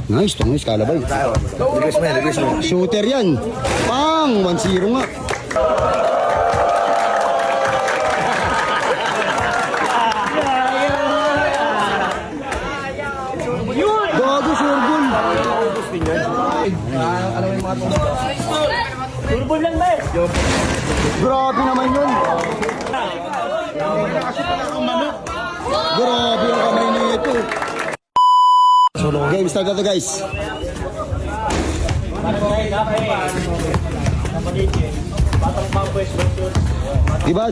Nice, tungis, kalabay. Request mo. Shooter yan. Pang, 1-0 nga. Gago, surbol. Surbol lang ba eh? Grabe naman yun. Grabe ang kamay nito. Game start na to, guys. Diba?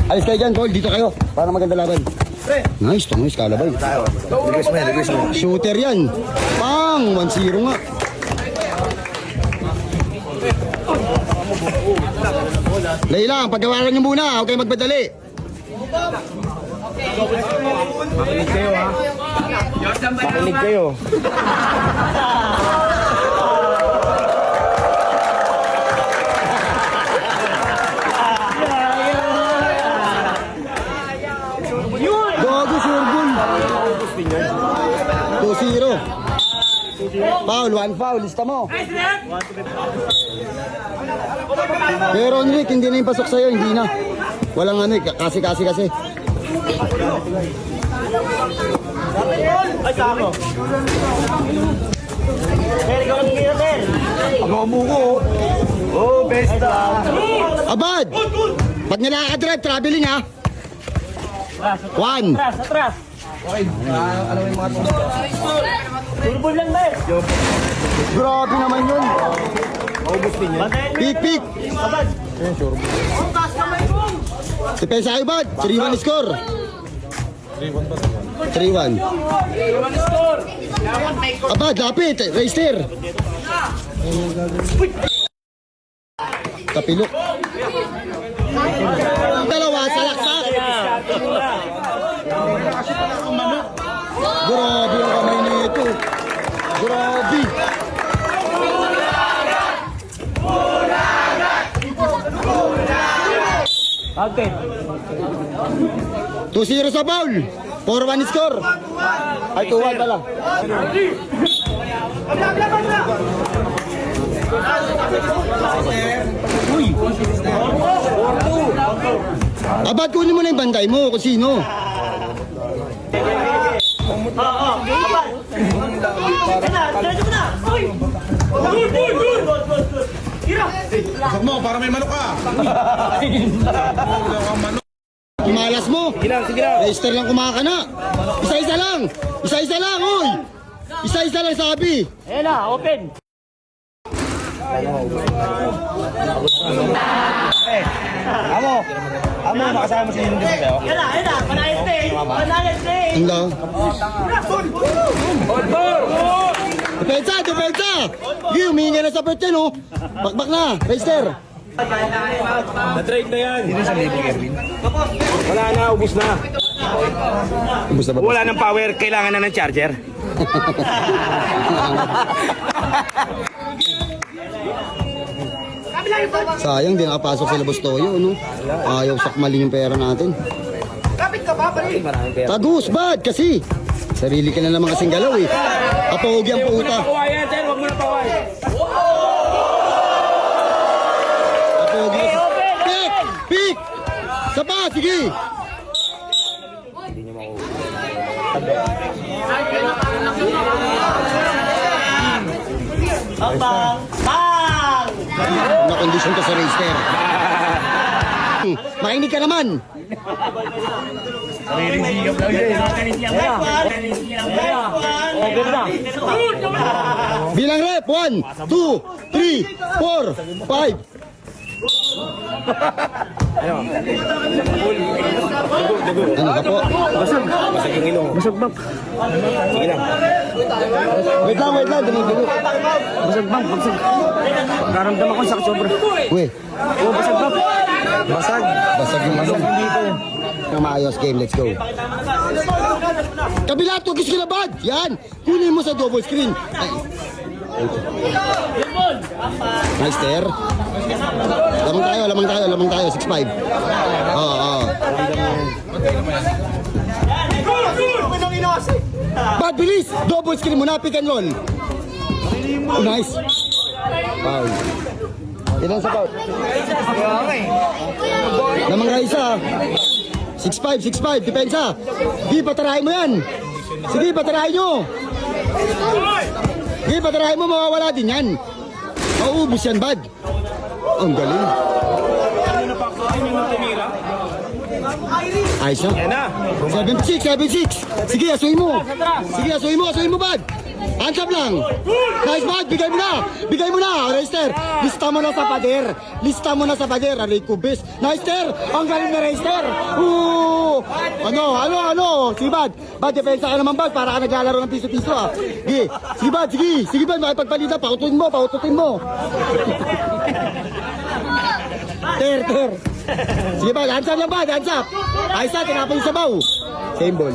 Alis kayo dyan, Paul. Dito kayo. Para maganda laban. Nice, tungis, kalabay. Request mo. Shooter yan. Pang, 1-0 nga. Dali lang, paggawaran nyo muna. Huwag kayo magmadali. Makinig kayo. Gago, surbol. 2-0. Foul, 1 foul. Lista mo. Pero Enric, hindi na yung pasok sa'yo. Hindi na. Walang ano eh. Kasi. Ay, sa ako. Ter, ikaw ang gira, Ter. Agamu ko. Oh, besta. Abad! Pag nilakadrive, traveling ha. 1. Atras. Ano yung mga Surbol lang ba eh? Grabe naman yun. maubos din yan? Pik. Abad. Depensa kayo, Bad. 3-1 score. 3-1. Abad, lapit. Reister. Kapilok. Dalawa, salaksak. Grabe ang kamay nito. Grabe. Okay. 2-0 sa foul. 4-1 score. Ay, 2-1 pala. Abad, kunin mo na yung banday mo kung sino. Abad. Diretso mo na. Uy. Good. Tira. Pasok mo, para may manok ka. Malas mo. Sige lang. Reister lang kumakana. Isa-isa lang. Uy. Isa-isa lang sabi. Ayan na, open. Amo, makasama mo si Nino dito sa'yo. Ayan na. Panayas stay. Hindi. Depensa. Hindi, humingi na sa pwede, no? Bakbak na. Reister. Na-trade na yan. Hindi sa libo, Erwin. Wala na, ubus na. Ubus na ba? Wala ng power, kailangan na ng charger. Sayang, di nakapasok sila Bustoyo, no? Ayaw sakmalin yung pera natin. Kapit ka ba, pare? Tagus, Bad, kasi. Sarili ka na naman kasing galaw, eh. Kapogi ang puta. Pawayan, sir. Huwag mo na pawayan. Kapogi. Pick! Sapa, sige! Bang! Na-condition ka sa Reister. Makinig ka naman. Over na. Bilang rep, 1, 2, 3, 4, 5. Ano ka po? Basag yung ilong. Basag bang. Sige lang. Wait lang, dinidulo. Basag bang. Naramdaman ko sa sobra. Uy, Oh, basag bang. Basag. basag yung ano. Ng maayos game, let's go. Kabila, tugis ka na, Bad. Yan, kunin mo sa double screen. Ay. Nice there. Lamang tayo, 6-5. Oo. Bad, bilis! Double screen muna, pick and roll. Nice. Foul. Ilan sa foul? Namang Raisa. 6'5", 6'5", depensa. Sige, patarahin mo yan. Sige, patarahin nyo. Sige, patarahin mo, mawawala din yan. Mauubos yan, Bad. Ang galing. Ayos na. Yan na. 7'6", 7'6". Sige, asuhin mo. Sige, asuhin mo, Bad. Hands up lang. Nice, Bad. Bigay mo na. Bigay mo na, Reister. Lista mo na sa pader. Lista mo na sa pader. Aray ko, bes. Nice, Ter. Ang galing na Reister. Ano? Sige, Bad. Bad, depensa ka naman, Bad. Para ka naglalaro ng piso-piso, ah. Sige. Sige, Bad. Sige, Bad. Makipagpalitan. Paututin mo. Ter. Sige, Bad. Hands up lang, Bad. Hands up. Ayos na, tinapon yung sabaw. Same ball.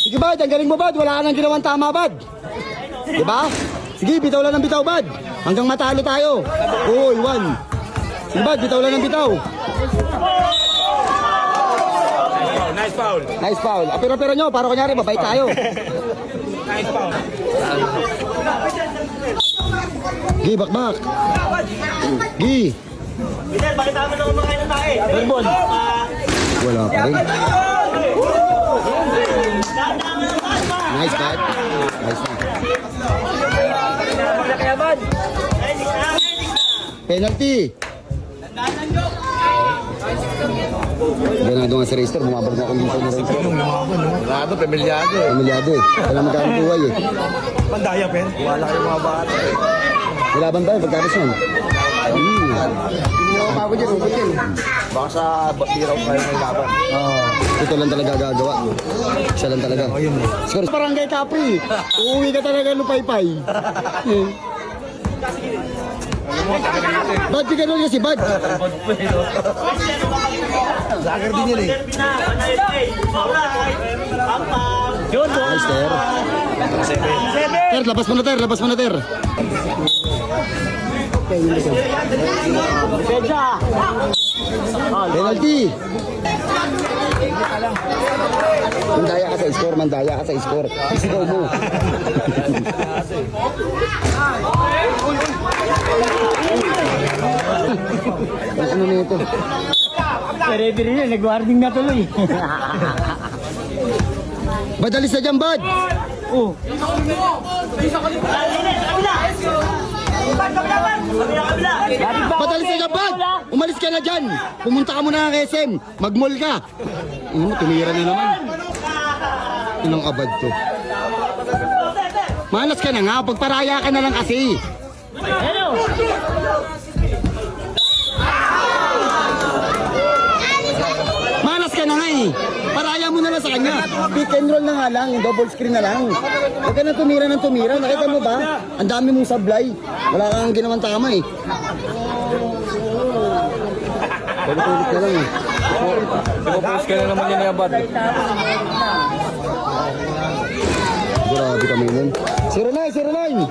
Sige, Bad. Ang galing mo, Bad. Wala ka nang ginawang tama, Bad. Diba? Sige, bitaw lang ng bitaw, Bad. Hanggang matalo tayo. Oo, iwan. Sige, Bad. Bitaw lang ng bitaw. Nice foul. Nice foul. Apiro-pero nyo. Para kunyari, mabait tayo. Nice foul. Gi, bakbak. Gi. Peter, bakit namin na kumakain ng tae? Verbon. Wala pa rin. Nice, Bad. Nice na. Penalty. Ganado nga si Reister, bumabag na kung dito ni Reister. Lado, pamilyado eh. Pamilyado eh. Wala magkano buhay eh. Pandaya, Pen. Wala kayo mga bata. Nilaban tayo, pagkapos yun. Hindi ako pagod yan, ubod yan. Baka sa batiraw kayo may laban. Ito lang talaga gagawa. Siya lang talaga. Score. Barangay Capri. Uuwi ka talaga lupay-pay. Bad, di ka nun kasi, Bad. Lager din yan eh. Nice, Ter. Ter, labas mo na, Ter. Penalty. Mandaya ka sa score. Isigaw mo. Ano na ito? Referee na, nag-warning na tuloy. Bad, alis na dyan, Bad. Oh. Bad, alis na dyan, Bad. Umalis ka na dyan. Pumunta ka muna ng SM. Mag-mall ka. Tumira na naman. Inang abad to. Malas ka na nga. Pagparaya ka na lang kasi. Hello. Malas ka na nga eh. Paraya mo na lang sa kanya. Pick and roll na nga lang. Double screen na lang. Huwag ka na tumira ng tumira. Nakita mo ba? Ang dami mong sablay. Wala kang ginawang tama eh. Tulit na lang eh. Pupus ka na naman yan ni Abad. Grabe kami nun. 09.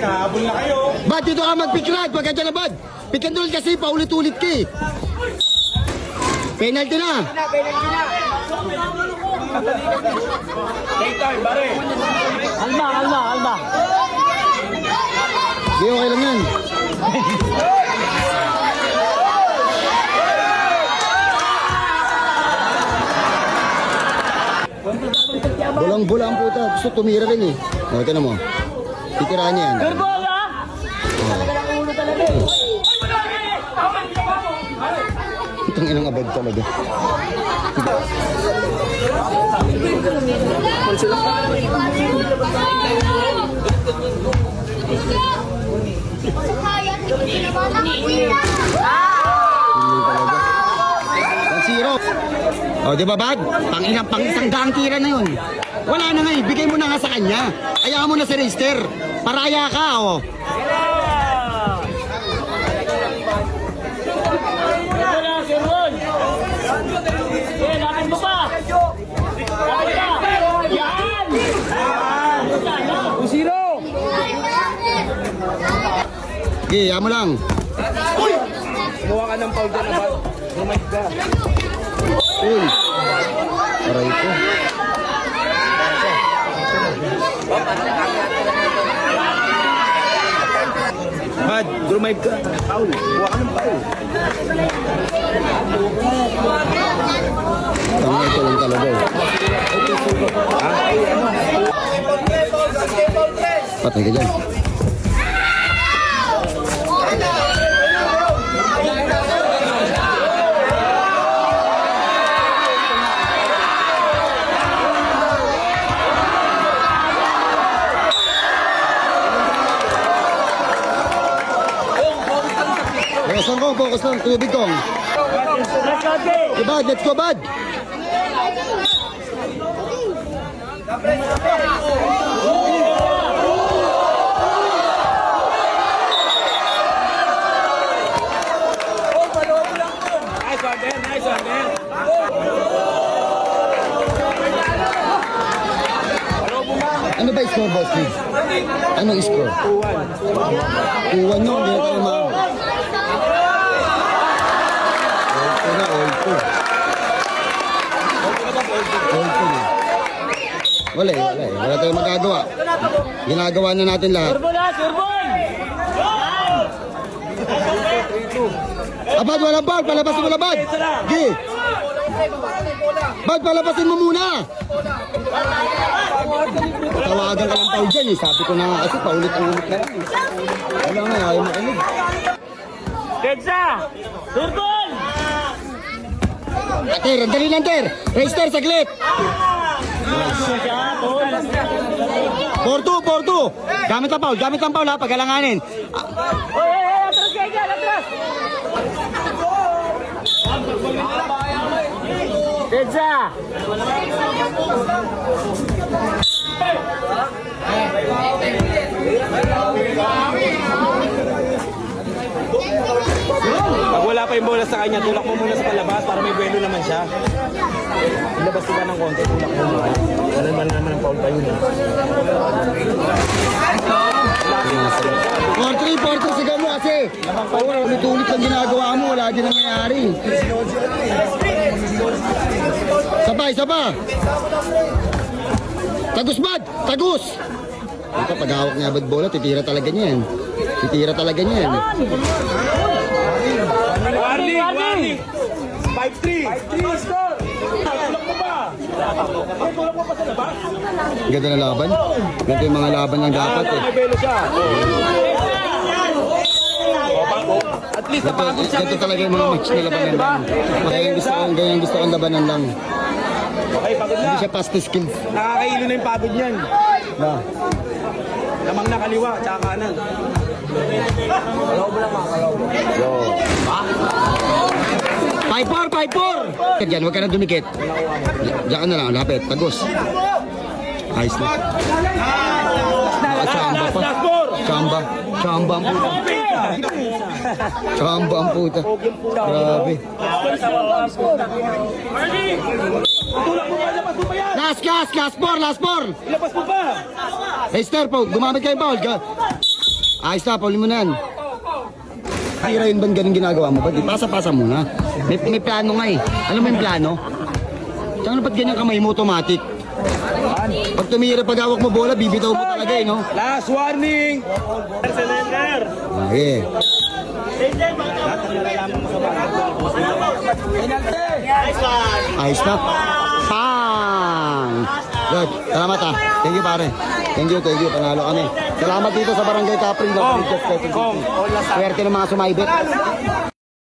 Nahabol na kayo. Bad, dito ka mag-pick rod. Pagka dyan na, Bad. Pick and roll kasi, paulit-ulit ka eh. Penalty na. Take time, pare. Alma. Di, okay lang yan. Bulang-bula ang puta. Gusto tumira rin eh. O, ito na mo. Titirahan niya yan. Verbon, ha? Itong inang abad talaga. Zero. O, di ba, Bad? Pang isang daang tira na yun. Wala na nga eh. Bigay mo na nga sa kanya. Ayaw mo na si Reister. Paraya ka, o. Verbon. Lapit mo pa. Yan. Sige, yan mo lang. Kumuha ka ng foul dyan naman. Rumay ka. Uy. Aray ko. Bad, grumive ka. Foul. Kumuha ka ng foul. Tama ito lang talaga. Patay ka dyan. Focus lang, tubig kong. Bad, let's go, bad. Nice one, Dan. Nice one, Dan. Ano ba score, boss, please? Anong score? 2-1. 2-1 yun, hindi na tayo ma... Wala tayong magagawa. Ginagawa na natin lahat. Abad, walang ball. Palabasin mo na, Bad. Gi. Bad, palabasin mo muna. Tawagan ka lang tao dyan eh. Sabi ko na nga kasi paulit-ulit na lang. Wala nga, ayaw makinig. Deadsa! Turgol! Ter, dali lang, Ter. Racer, saglit. 4-2. Gamit ang foul ha, pagalanganin. Atras kayo dyan, atras! Deadsa! Pag wala pa yung bola sa kanya, tulak mo muna sa palabas para may buwelo naman siya. Ilabas sila ng konti, tulak mo muna. Ano ba naman ang foul pa yun eh. 4-3, sigaw mo kasi. Ulit-ulit ang ginagawa mo, wala din nangyayari. Isa pa. Tagus, Bad! Tagus! Ito, pag hawak niya Bad bola, titira talaga niya yan. Warning! 5-3 score! Tulak mo pa! Tulak mo pa sa labas? Ganda na laban. Ganito yung mga laban lang dapat eh. May belo siya. At least napagod siya. Ganito talaga yung mga match na labanan lang. Ganyan gusto kong labanan lang. Okay, pagod na. Hindi siya fast skills. Nakakailo na yung pagod niyan. Na. Lamang na kaliwa, tsaka kanan. Kalaw mo lang mga kalaw. 5-4! Diyan, huwag ka na dumikit. Diyan ka na lang, lapit. Tagus. Ayos na. Chamba pa. Chamba ang puta. Chamba ang puta. Grabe. Tulak mo pa, labas mo pa yan! Last four. Ilabas mo pa! Esther po, gumamit kayo foul. Ayos na, paulin mo na yan. Tira yun bang ganun ginagawa mo? Ba't di pasa-pasa muna? May plano nga eh. Alam mo yung plano? Tsaka ba't ganyan kamay mo automatic? Pag tumira pag hawak mo bola, bibitaw mo talaga eh, no? Last warning! Okay. Ayos na. Pang! Good. Salamat ah. Thank you pare. Thank you. Panalo kami. Salamat dito sa Barangay Capri. Swerte ng mga sumaibit.